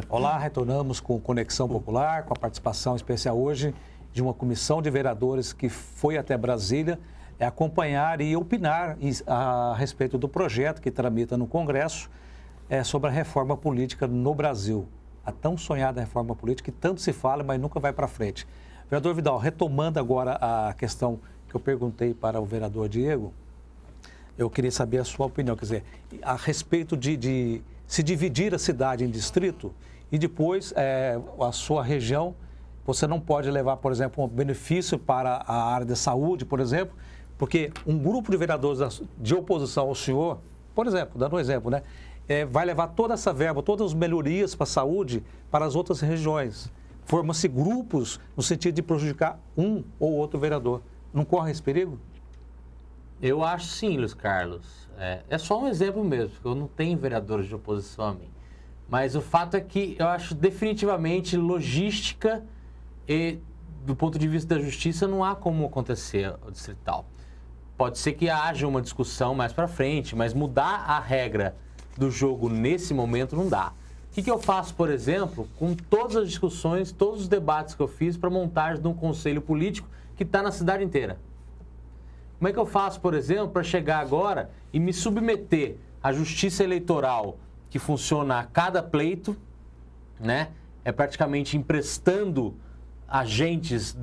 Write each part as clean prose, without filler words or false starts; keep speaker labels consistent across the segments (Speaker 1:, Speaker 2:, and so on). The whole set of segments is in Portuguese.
Speaker 1: Olá, retornamos com Conexão Popular, com a participação especial hoje de uma comissão de vereadores que foi até Brasília acompanhar e opinar a respeito do projeto que tramita no Congresso sobre a reforma política no Brasil. A tão sonhada reforma política que tanto se fala, mas nunca vai para frente. Vereador Vidal, retomando agora a questão que eu perguntei para o vereador Diego, eu queria saber a sua opinião, quer dizer, a respeito de se dividir a cidade em distrito e depois a sua região, você não pode levar, por exemplo, um benefício para a área da saúde, por exemplo, porque um grupo de vereadores de oposição ao senhor, por exemplo, dando um exemplo, né, vai levar toda essa verba, todas as melhorias para a saúde para as outras regiões. Formam-se grupos no sentido de prejudicar um ou outro vereador. Não corre esse perigo?
Speaker 2: Eu acho sim, Luiz Carlos. É só um exemplo mesmo, porque eu não tenho vereadores de oposição a mim. Mas o fato é que eu acho definitivamente logística e, do ponto de vista da justiça, não há como acontecer o distrital. Pode ser que haja uma discussão mais para frente, mas mudar a regra do jogo nesse momento não dá. O que eu faço, por exemplo, com todas as discussões, todos os debates que eu fiz para a montagem de um conselho político que está na cidade inteira? Como é que eu faço, por exemplo, para chegar agora e me submeter à justiça eleitoral que funciona a cada pleito, né? É praticamente emprestando agentes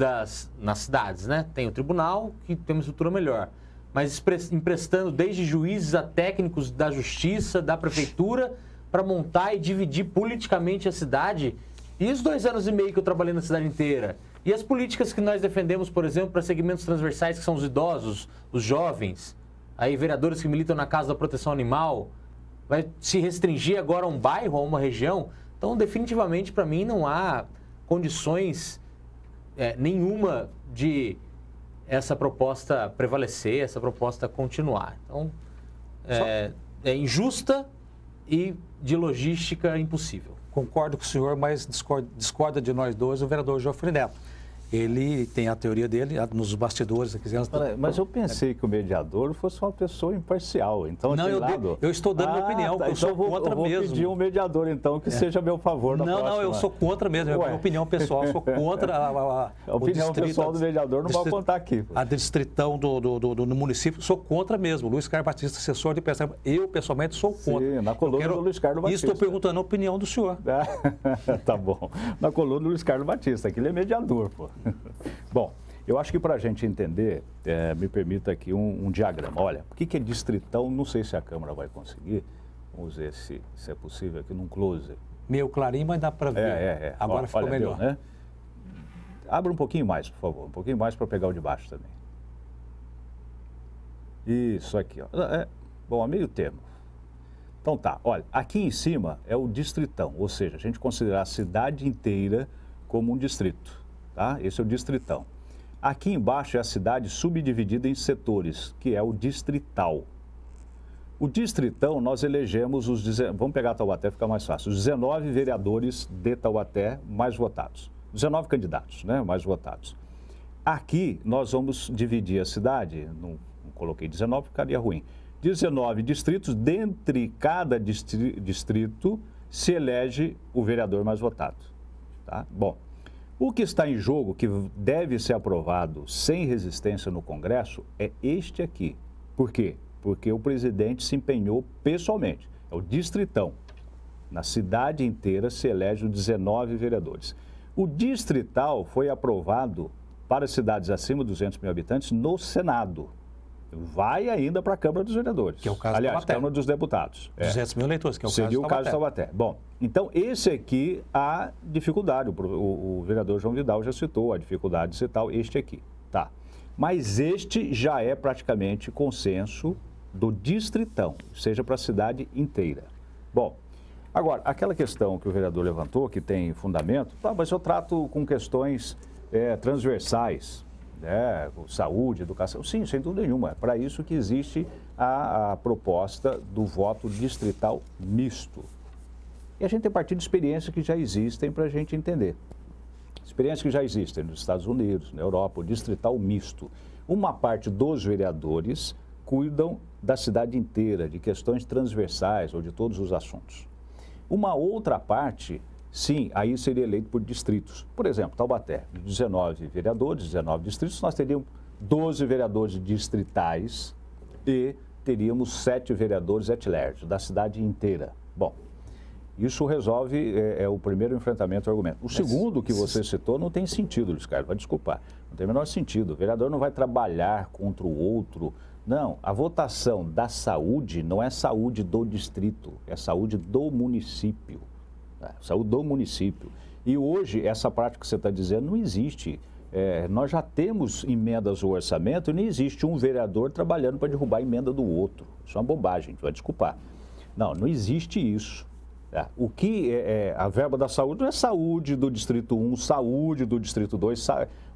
Speaker 2: nas cidades, né? Tem o tribunal, que tem uma estrutura melhor, mas emprestando desde juízes a técnicos da justiça, da prefeitura, para montar e dividir politicamente a cidade. E os 2 anos e meio que eu trabalhei na cidade inteira? E as políticas que nós defendemos, por exemplo, para segmentos transversais, que são os idosos, os jovens, aí vereadores que militam na Casa da Proteção Animal, vai se restringir agora a um bairro, a uma região? Então, definitivamente, para mim, não há condições nenhuma de essa proposta prevalecer, essa proposta continuar. Então, é injusta e de logística impossível.
Speaker 1: Concordo com o senhor, mas discorda de nós dois o vereador Geoffrey Neto. Ele tem a teoria dele nos bastidores.
Speaker 3: Mas eu pensei que o mediador fosse uma pessoa imparcial. Então,
Speaker 1: não, eu estou dando minha opinião,
Speaker 3: tá,
Speaker 1: eu sou contra
Speaker 3: eu vou
Speaker 1: mesmo.
Speaker 3: Pedir um mediador, então, que seja a meu favor na próxima.
Speaker 1: Não, eu sou contra mesmo. É minha opinião pessoal, eu sou contra
Speaker 3: a opinião pessoal do mediador não vai contar aqui.
Speaker 1: A distritão do município, sou contra mesmo. Luiz Carlos Batista, assessor de pensamento, eu pessoalmente sou contra.
Speaker 3: Sim, na coluna do Luiz Carlos Batista.
Speaker 1: E estou perguntando a opinião do senhor.
Speaker 3: Tá bom. Na coluna do Luiz Carlos Batista, aquele é mediador, pô. Bom, eu acho que para a gente entender, me permita aqui um diagrama. Olha, o que é distritão? Não sei se a Câmara vai conseguir. Vamos ver se é possível aqui num close.
Speaker 1: Meio clarinho, mas dá para ver. Agora ficou melhor.
Speaker 3: Deu, né? Abra um pouquinho mais, por favor. Um pouquinho mais para pegar o de baixo também. Isso aqui, ó. Bom, a meio termo. Então tá, olha, aqui em cima é o distritão, ou seja, a gente considerar a cidade inteira como um distrito, tá? Esse é o distritão. Aqui embaixo é a cidade subdividida em setores, que é o distrital. O distritão, nós elegemos vamos pegar Taubaté, fica mais fácil, os 19 vereadores de Taubaté mais votados. 19 candidatos, né, mais votados. Aqui nós vamos dividir a cidade, não coloquei 19, ficaria ruim. 19 distritos, dentre cada distrito se elege o vereador mais votado. Tá? Bom, o que está em jogo, que deve ser aprovado sem resistência no Congresso, é este aqui. Por quê? Porque o presidente se empenhou pessoalmente. É o distritão. Na cidade inteira se elege 19 vereadores. O distrital foi aprovado para cidades acima de 200 mil habitantes no Senado. Vai ainda para a Câmara dos Vereadores.
Speaker 1: Que é o caso
Speaker 3: Aliás,
Speaker 1: Taubaté.
Speaker 3: Câmara dos Deputados.
Speaker 1: 200 mil eleitores, que é o
Speaker 3: Seria o caso de Taubaté. Bom, então esse aqui há dificuldade. O vereador João Vidal já citou a dificuldade de citar este aqui. Tá. Mas este já é praticamente consenso do distritão, seja para a cidade inteira. Bom, agora, aquela questão que o vereador levantou, que tem fundamento, mas eu trato com questões transversais. Saúde, educação, sim, sem dúvida nenhuma. É para isso que existe a proposta do voto distrital misto. E a gente tem partido de experiências que já existem para a gente entender. Experiências que já existem nos Estados Unidos, na Europa, o distrital misto. Uma parte dos vereadores cuidam da cidade inteira, de questões transversais ou de todos os assuntos. Uma outra parte, sim, aí seria eleito por distritos. Por exemplo, Taubaté, de 19 vereadores, 19 distritos, nós teríamos 12 vereadores distritais e teríamos 7 vereadores et-lerge, da cidade inteira. Bom, isso resolve, é o primeiro enfrentamento ao argumento. O segundo que você citou não tem sentido, Luiz Carlos, vai desculpar. Não tem o menor sentido. O vereador não vai trabalhar contra o outro. Não, a votação da saúde não é saúde do distrito, é saúde do município. Saúde do município. E hoje, essa prática que você está dizendo não existe. Nós já temos emendas ao orçamento e não existe um vereador trabalhando para derrubar a emenda do outro. Isso é uma bobagem, a gente vai desculpar. Não existe isso. O que a verba da saúde não é saúde do Distrito 1, saúde do Distrito 2,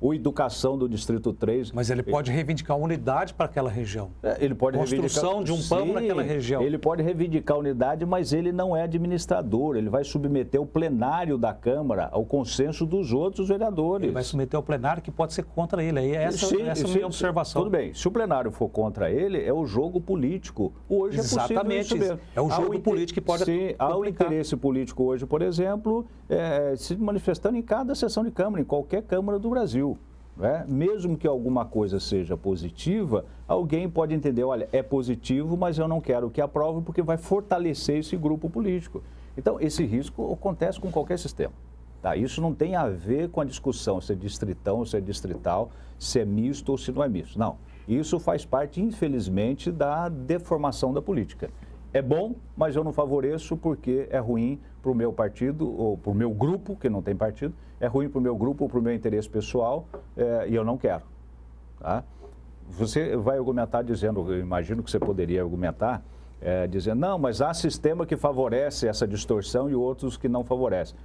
Speaker 3: ou educação do Distrito 3.
Speaker 1: Mas ele pode reivindicar unidade para aquela região.
Speaker 3: Ele pode
Speaker 1: Construção de um PAMO naquela região.
Speaker 3: Ele pode reivindicar unidade, mas ele não é administrador. Ele vai submeter o plenário da Câmara ao consenso dos outros vereadores.
Speaker 1: Ele vai submeter ao plenário que pode ser contra ele. Aí essa é a minha observação.
Speaker 3: Tudo bem. Se o plenário for contra ele, é o jogo político. Hoje
Speaker 1: Exatamente.
Speaker 3: É possível isso mesmo.
Speaker 1: É o jogo político que pode
Speaker 3: há o interesse político hoje, por exemplo, se manifestando em cada sessão de Câmara, em qualquer Câmara do Brasil. Mesmo que alguma coisa seja positiva, alguém pode entender, olha, é positivo, mas eu não quero que aprove porque vai fortalecer esse grupo político. Então, esse risco acontece com qualquer sistema. Tá? Isso não tem a ver com a discussão se é distritão, se é distrital, se é misto ou se não é misto. Não. Isso faz parte, infelizmente, da deformação da política. É bom, mas eu não favoreço porque é ruim para o meu partido ou para o meu grupo, que não tem partido, é ruim para o meu grupo ou para o meu interesse pessoal e eu não quero. Tá? Você vai argumentar dizendo, eu imagino que você poderia argumentar, dizendo, não, mas há sistema que favorece essa distorção e outros que não favorecem.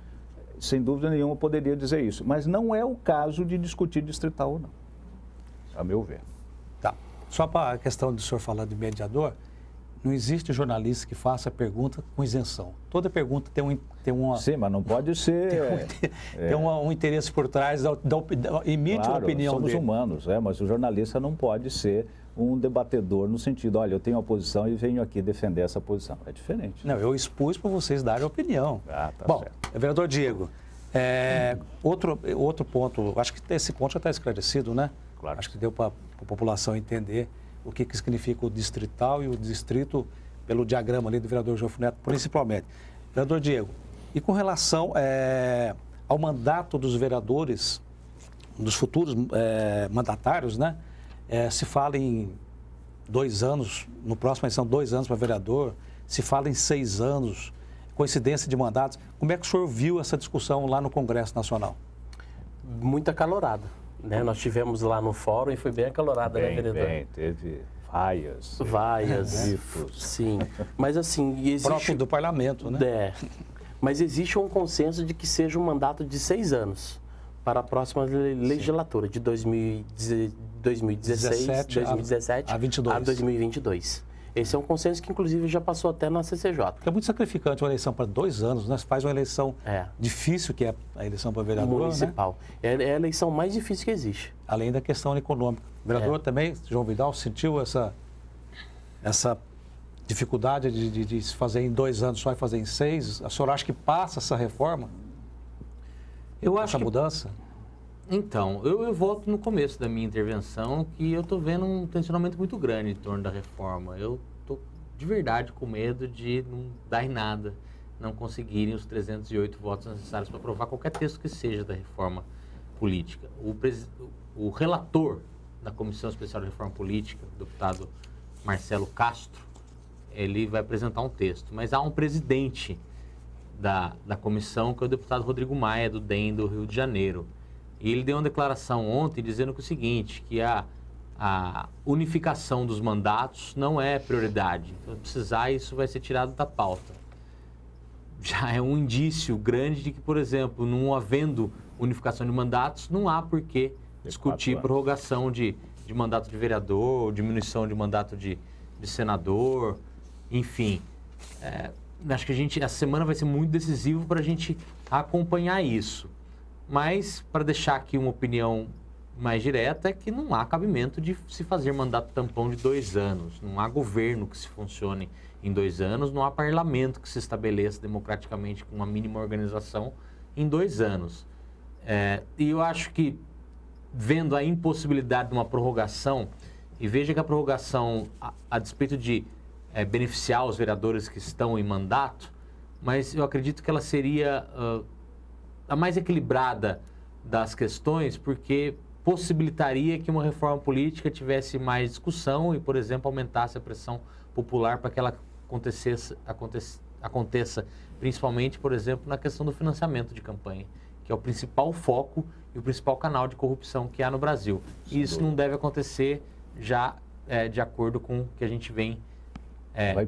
Speaker 3: Sem dúvida nenhuma eu poderia dizer isso, mas não é o caso de discutir distrital ou não, a meu ver.
Speaker 1: Tá. Só para a questão do senhor falar de mediador, não existe jornalista que faça pergunta com isenção. Toda pergunta tem uma...
Speaker 3: Sim, mas não pode ser...
Speaker 1: Tem um interesse por trás, emite uma opinião
Speaker 3: somos
Speaker 1: dele.
Speaker 3: Humanos, mas o jornalista não pode ser um debatedor no sentido, olha, eu tenho uma posição e venho aqui defender essa posição. É diferente.
Speaker 1: Não, eu expus para vocês darem opinião.
Speaker 3: Tá
Speaker 1: Bom,
Speaker 3: certo.
Speaker 1: vereador Diego, outro ponto, acho que esse ponto já está esclarecido, né?
Speaker 3: Claro.
Speaker 1: Acho que deu para a população entender o que significa o distrital e o distrito pelo diagrama ali do vereador João Neto, principalmente. Vereador Diego, e com relação ao mandato dos vereadores, dos futuros mandatários, né? Se fala em 2 anos, no próximo são 2 anos para vereador, se fala em 6 anos, coincidência de mandatos. Como é que o senhor viu essa discussão lá no Congresso Nacional?
Speaker 4: Muito acalorada. Né? Nós tivemos lá no fórum e foi bem acalorada, né, vereador?
Speaker 3: Bem, teve vaias.
Speaker 4: Sim. Mas assim, existe...
Speaker 1: Próprio do parlamento, né?
Speaker 4: Mas existe um consenso de que seja um mandato de 6 anos para a próxima legislatura, de 2016, 2017
Speaker 1: a
Speaker 4: 2022. Esse é um consenso que, inclusive, já passou até na CCJ.
Speaker 1: É muito sacrificante uma eleição para 2 anos, né? Você faz uma eleição difícil, que é a eleição para vereador,
Speaker 4: municipal.
Speaker 1: Né?
Speaker 4: É a eleição mais difícil que existe.
Speaker 1: Além da questão econômica. O vereador também, João Vidal, sentiu essa dificuldade de se fazer em 2 anos só e fazer em 6? A senhora acha que passa essa reforma? Essa mudança?
Speaker 2: Então, eu volto no começo da minha intervenção que eu estou vendo um tensionamento muito grande em torno da reforma. Eu estou de verdade com medo de não dar em nada, não conseguirem os 308 votos necessários para aprovar qualquer texto que seja da reforma política. O relator da Comissão Especial de Reforma Política, o deputado Marcelo Castro, ele vai apresentar um texto, mas há um presidente da comissão, que é o deputado Rodrigo Maia, do DEM do Rio de Janeiro. E ele deu uma declaração ontem dizendo que o seguinte, que a unificação dos mandatos não é prioridade. Então, precisar, isso vai ser tirado da pauta. Já é um indício grande de que, por exemplo, não havendo unificação de mandatos, não há por que discutir prorrogação de mandato de vereador, diminuição de mandato de senador, enfim. Acho que essa semana vai ser muito decisiva para a gente acompanhar isso. Mas, para deixar aqui uma opinião mais direta é que não há cabimento de se fazer mandato tampão de 2 anos. Não há governo que se funcione em 2 anos, não há parlamento que se estabeleça democraticamente com uma mínima organização em 2 anos. E eu acho que, vendo a impossibilidade de uma prorrogação, e veja que a prorrogação, a despeito de beneficiar os vereadores que estão em mandato, mas eu acredito que ela seria a mais equilibrada das questões, porque possibilitaria que uma reforma política tivesse mais discussão e, por exemplo, aumentasse a pressão popular para que ela aconteça principalmente, por exemplo, na questão do financiamento de campanha, que é o principal foco e o principal canal de corrupção que há no Brasil. E isso não deve acontecer já de acordo com o que a gente vem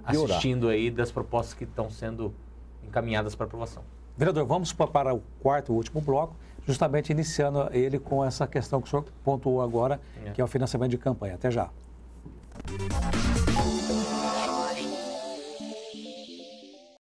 Speaker 2: assistindo aí das propostas que estão sendo encaminhadas para aprovação.
Speaker 1: Vereador, vamos para o quarto e último bloco, justamente iniciando ele com essa questão que o senhor pontuou agora, que é o financiamento de campanha. Até já.